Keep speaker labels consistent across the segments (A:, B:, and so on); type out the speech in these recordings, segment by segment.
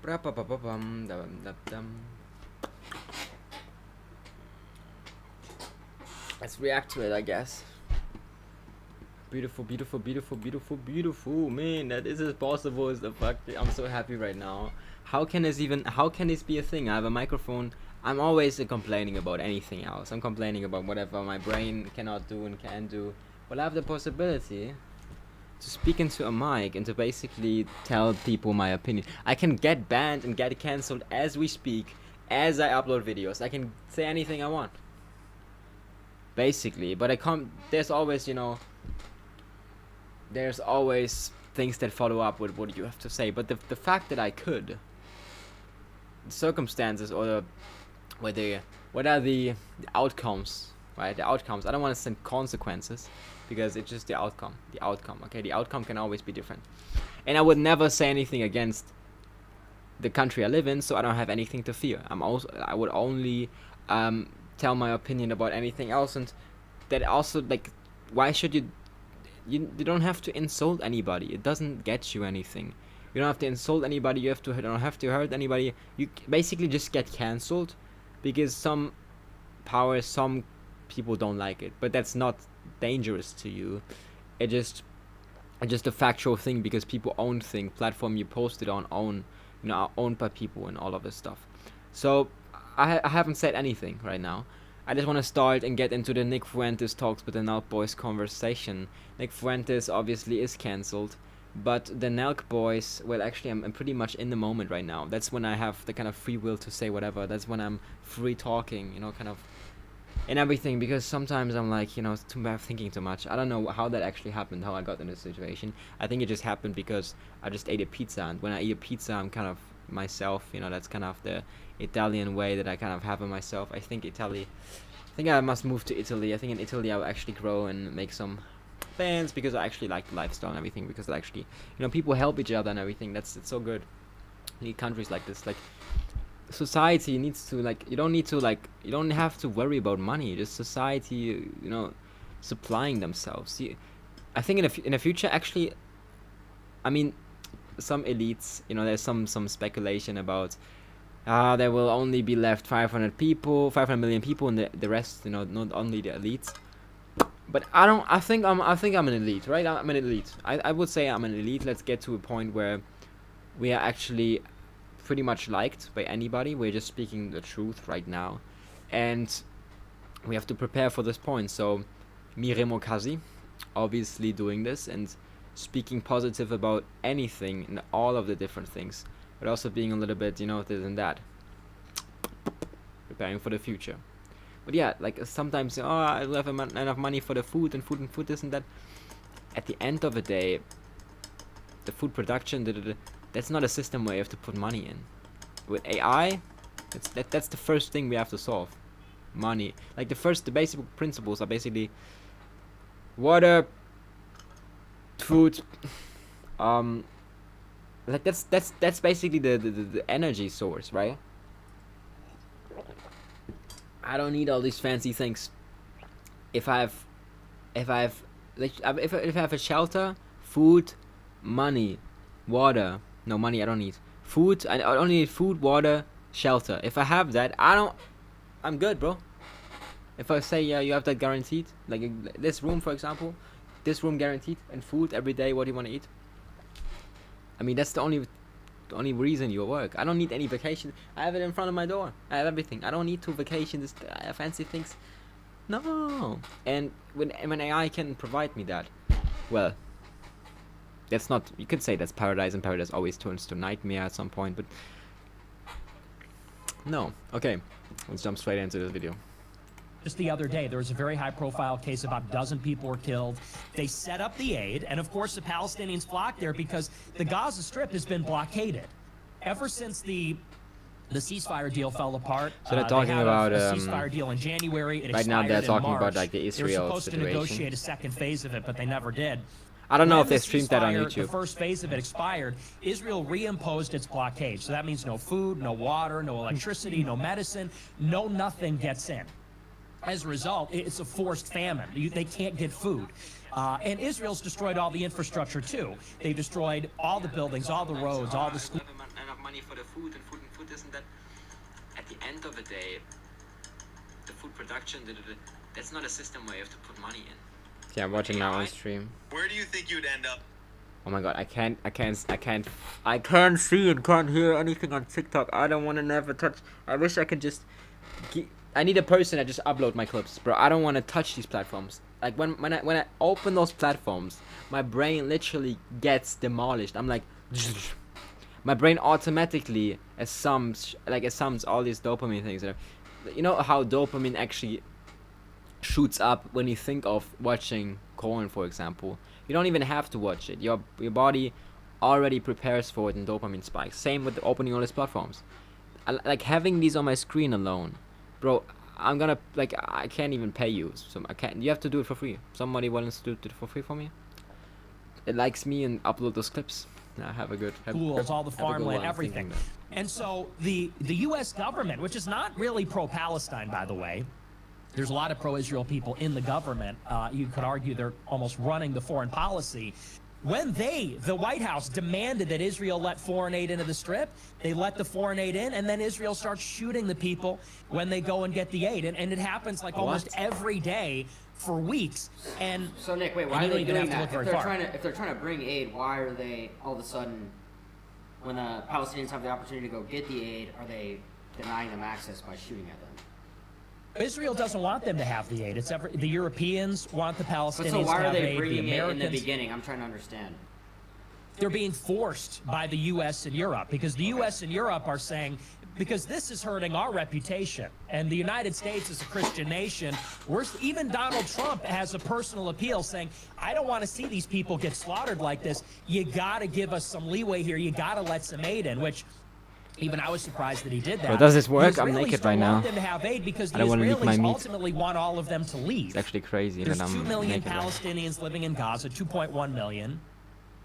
A: Let's react to it, I guess. Beautiful, beautiful, beautiful, beautiful, beautiful. Man, that is as possible as the fuck. I'm so happy right now. How can this be a thing? I have a microphone. I'm always complaining about anything else. I'm complaining about whatever my brain cannot do and can do. Well, I have the possibility to speak into a mic and to basically tell people my opinion. I can get banned and get cancelled as we speak, as I upload videos. I can say anything I want, basically. But I can't. There's always, there's always things that follow up with what you have to say. But the fact that I could, the circumstances or what are the outcomes, right? The outcomes. I don't want to say consequences, because it's just the outcome. Okay, the outcome can always be different. And I would never say anything against the country I live in, so I don't have anything to fear. I would only tell my opinion about anything else, and that also, like, why should you don't have to insult anybody. It doesn't get you anything. You don't have to insult anybody. You don't have to hurt anybody. You basically just get cancelled because some people don't like it, but that's not dangerous to you. It's just a factual thing, because people own things. Platform you posted on are owned by people and all of this stuff. So I haven't said anything right now. I just want to start and get into the Nick Fuentes talks with the NELK boys conversation. Nick Fuentes obviously is cancelled, but the NELK boys, well, actually I'm pretty much in the moment right now. That's when I have the kind of free will to say whatever. That's when I'm free talking, kind of, and everything, because sometimes I'm like, thinking too much. I don't know how that actually happened, how I got in this situation. I think it just happened because I just ate a pizza, and when I eat a pizza, I'm kind of myself, that's kind of the Italian way that I kind of have in myself. I think I must move to Italy. I think in Italy I'll actually grow and make some fans, because I actually like the lifestyle and everything, because it actually, people help each other and everything. It's so good. You need countries like this. Like, society needs to, like, you don't have to worry about money. Just society, supplying themselves. I think in the future, actually, I mean, some elites, there's some speculation about there will only be left 500 million people, and the rest, not only the elites. But I think I'm an elite, right? I'm an elite. I would say I'm an elite. Let's get to a point where we are actually pretty much liked by anybody. We're just speaking the truth right now, and we have to prepare for this point. So Miremo Kazi, obviously doing this and speaking positive about anything and all of the different things, but also being a little bit, this and that, preparing for the future. But yeah, like, sometimes, I don't have enough money for the food and food this and that. At the end of the day, the food production, that's not a system where you have to put money in. With AI, that's the first thing we have to solve. Money. Like, the basic principles are basically water, food, like, that's basically the energy source, right? I don't need all these fancy things. If I have a shelter, food, money, water. No, money I don't need. Food, I only need food, water, shelter. If I have that, I'm good, bro. If I say, yeah, you have that guaranteed, like this room, for example, this room guaranteed, and food every day, what do you want to eat? I mean, that's the only reason you work. I don't need any vacation. I have it in front of my door. I have everything. I don't need to vacation, fancy things. No. And when AI can provide me that, well, that's not, you could say that's paradise, and paradise always turns to nightmare at some point, but no. Okay, let's jump straight into this video.
B: Just the other day, there was a very high-profile case. About a dozen people were killed. They set up the aid, and of course the Palestinians flocked there because the Gaza Strip has been blockaded ever since the ceasefire deal fell apart.
A: So they're talking about
B: a ceasefire deal in January. It
A: right now they're talking
B: March.
A: About like the Israel situation.
B: They were supposed to negotiate a second phase of it, but they never did.
A: I don't know if they streamed that on YouTube.
B: The first phase of it expired. Israel reimposed its blockade, so that means no food, no water, no electricity, no medicine, no nothing gets in. As a result, it's a forced famine. They can't get food. And Israel's destroyed all the infrastructure, too. They destroyed all the buildings, all the roads, all the schools.
A: money for the food and food this and that. At the end of the day, the food production, that's not a system where you have to put money in. Yeah, I'm watching now on stream.
C: Where do you think you'd end up?
A: Oh my god, I can't see and can't hear anything on TikTok. I don't want to never touch. I wish I could just. I need a person that just upload my clips, bro. I don't want to touch these platforms. Like when I open those platforms, my brain literally gets demolished. I'm like, my brain automatically assumes all these dopamine things. You know how dopamine actually shoots up when you think of watching porn, for example. You don't even have to watch it. Your body already prepares for it in dopamine spikes. Same with opening all these platforms. Like having these on my screen alone, bro. I can't even pay you. So I can't. You have to do it for free. Somebody wants to do it for free for me. It likes me and upload those clips. Have a good.
B: Schools, all the farmland, everything. And so the U.S. government, which is not really pro-Palestine, by the way. There's a lot of pro-Israel people in the government. You could argue they're almost running the foreign policy. When the White House, demanded that Israel let foreign aid into the Strip, they let the foreign aid in, and then Israel starts shooting the people when they go and get the aid. And it happens like almost every day for weeks. And
D: so Nick, wait, why are they doing that? If they're trying to bring aid, why are they all of a sudden, when the Palestinians have the opportunity to go get the aid, are they denying them access by shooting at them?
B: Israel doesn't want them to have the aid. The Europeans want the Palestinians to have aid.
D: So why are they bringing
B: it
D: in the beginning? I'm trying to understand.
B: They're being forced by the U.S. and Europe, because the U.S. and Europe are saying, because this is hurting our reputation. And the United States is a Christian nation. Even Donald Trump has a personal appeal saying, I don't want to see these people get slaughtered like this. You got to give us some leeway here. You got to let some aid in, which... Even I was surprised that he did that.
A: Well, does this work? I'm naked right now.
B: Them to have aid because the
A: I don't want to leak my
B: Israelis
A: meat.
B: ultimately want all of them to leave.
A: It's actually crazy
B: There's
A: that I'm
B: 2 million
A: naked
B: Palestinians living in Gaza, 2.1 million.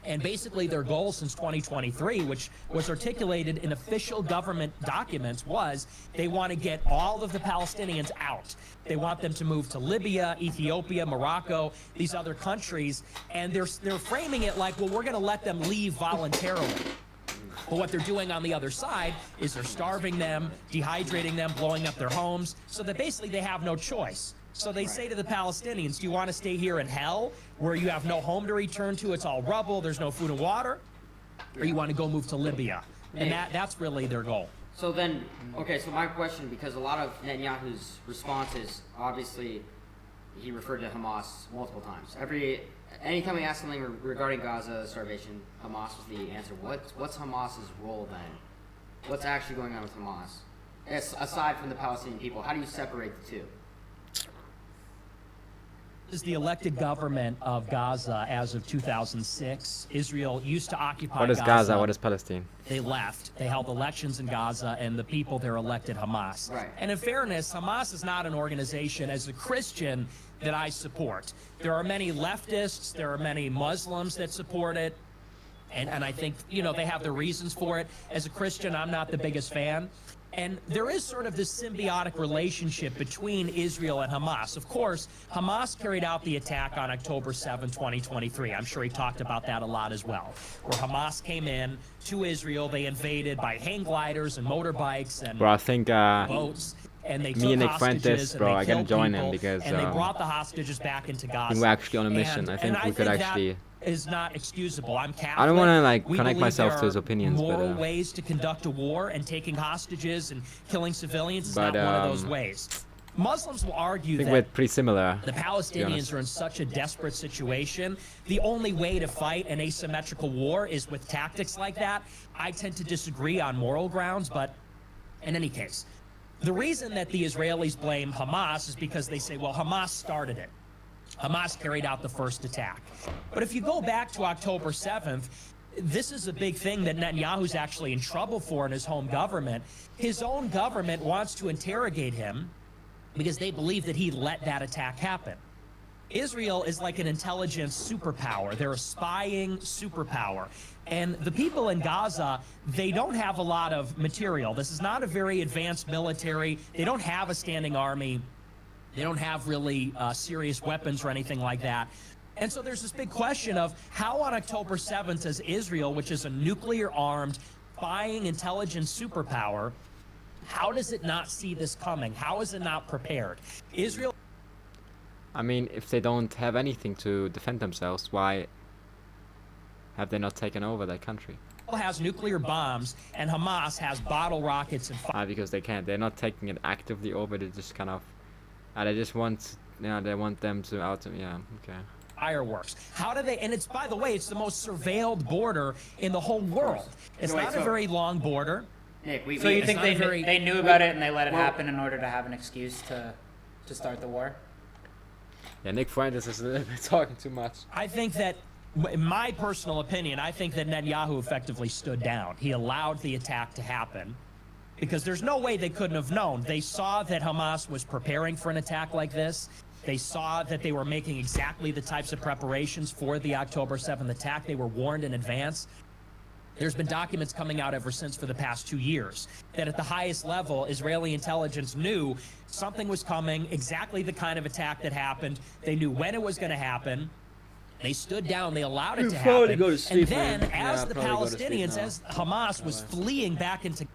B: And basically their goal since 2023, which was articulated in official government documents, was they want to get all of the Palestinians out. They want them to move to Libya, Ethiopia, Morocco, these other countries. And they're framing it like, well, we're going to let them leave voluntarily. But what they're doing on the other side is they're starving them, dehydrating them, blowing up their homes, so that basically they have no choice. So they say to the Palestinians, do you want to stay here in hell, where you have no home to return to, it's all rubble, there's no food and water, or you want to go move to Libya? And that's really their goal.
D: So then, okay, so my question, because a lot of Netanyahu's responses, obviously, he referred to Hamas multiple times. Anytime we ask something regarding Gaza starvation, Hamas was the answer. What's Hamas's role then? What's actually going on with Hamas? Aside from the Palestinian people, how do you separate the two?
B: This is the elected government of Gaza as of 2006. Israel used to occupy
A: What is Gaza? What is Palestine?
B: They left. They held elections in Gaza, and the people there elected Hamas.
D: Right.
B: And in fairness, Hamas is not an organization, as a Christian, that I support. There are many leftists, there are many Muslims that support it, and I think, they have their reasons for it. As a Christian, I'm not the biggest fan. And there is sort of this symbiotic relationship between Israel and Hamas. Of course, Hamas carried out the attack on October 7, 2023. I'm sure he talked about that a lot as well. Where Hamas came in to Israel, they invaded by hang gliders and motorbikes and
A: Bro, I think
B: boats. And they
A: me and
B: took
A: Nick
B: hostages,
A: Fuentes, bro,
B: and
A: I
B: they
A: gotta
B: killed
A: join
B: people,
A: him because
B: and they brought the hostages back into Gaza.
A: we're actually on a mission. I think we could actually.
B: That is not excusable. I'm Catholic.
A: I don't want to
B: We
A: connect
B: believe
A: myself
B: there
A: to his
B: are
A: opinions,
B: moral
A: but
B: ways to conduct a war, and taking hostages and killing civilians is
A: But,
B: not one of those ways. Muslims will argue
A: I think
B: that
A: we're pretty similar.
B: the Palestinians are in such a desperate situation. The only way to fight an asymmetrical war is with tactics like that. I tend to disagree on moral grounds, but in any case, the reason that the Israelis blame Hamas is because they say, well, Hamas started it. Hamas carried out the first attack. But if you go back to October 7th, this is a big thing that Netanyahu's actually in trouble for in his home government. His own government wants to interrogate him because they believe that he let that attack happen. Israel is like an intelligence superpower. They're a spying superpower. And the people in Gaza, they don't have a lot of material. This is not a very advanced military. They don't have a standing army. They don't have really serious weapons or anything like that. And so there's this big question of how on October 7th does Israel, which is a nuclear-armed, spying intelligence superpower, how does it not see this coming? How is it not prepared? Israel
A: I mean, if they don't have anything to defend themselves, why have they not taken over that country?
B: has nuclear bombs and Hamas has bottle rockets and
A: Because they can't. They're not taking it actively over. They just kind of, they just want, they want them to yeah, okay.
B: fireworks. How do they, and it's, by the way, it's the most surveilled border in the whole world. It's not a very long border.
D: Nick,
C: So you think they knew about it and they let it
D: well-
C: happen in order to have an excuse to start the war?
A: Yeah, Nick Fuentes is a little bit talking too much.
B: I think that, in my personal opinion, I think that Netanyahu effectively stood down. He allowed the attack to happen because there's no way they couldn't have known. They saw that Hamas was preparing for an attack like this. They saw that they were making exactly the types of preparations for the October 7th attack. They were warned in advance. There's been documents coming out ever since for the past 2 years that at the highest level, Israeli intelligence knew something was coming, exactly the kind of attack that happened. They knew when it was going to happen. They stood down. They allowed it to happen.
A: Go to sleep,
B: and then,
A: man.
B: as
A: Yeah,
B: the
A: probably go to sleep
B: Palestinians,
A: now.
B: as Hamas was fleeing back into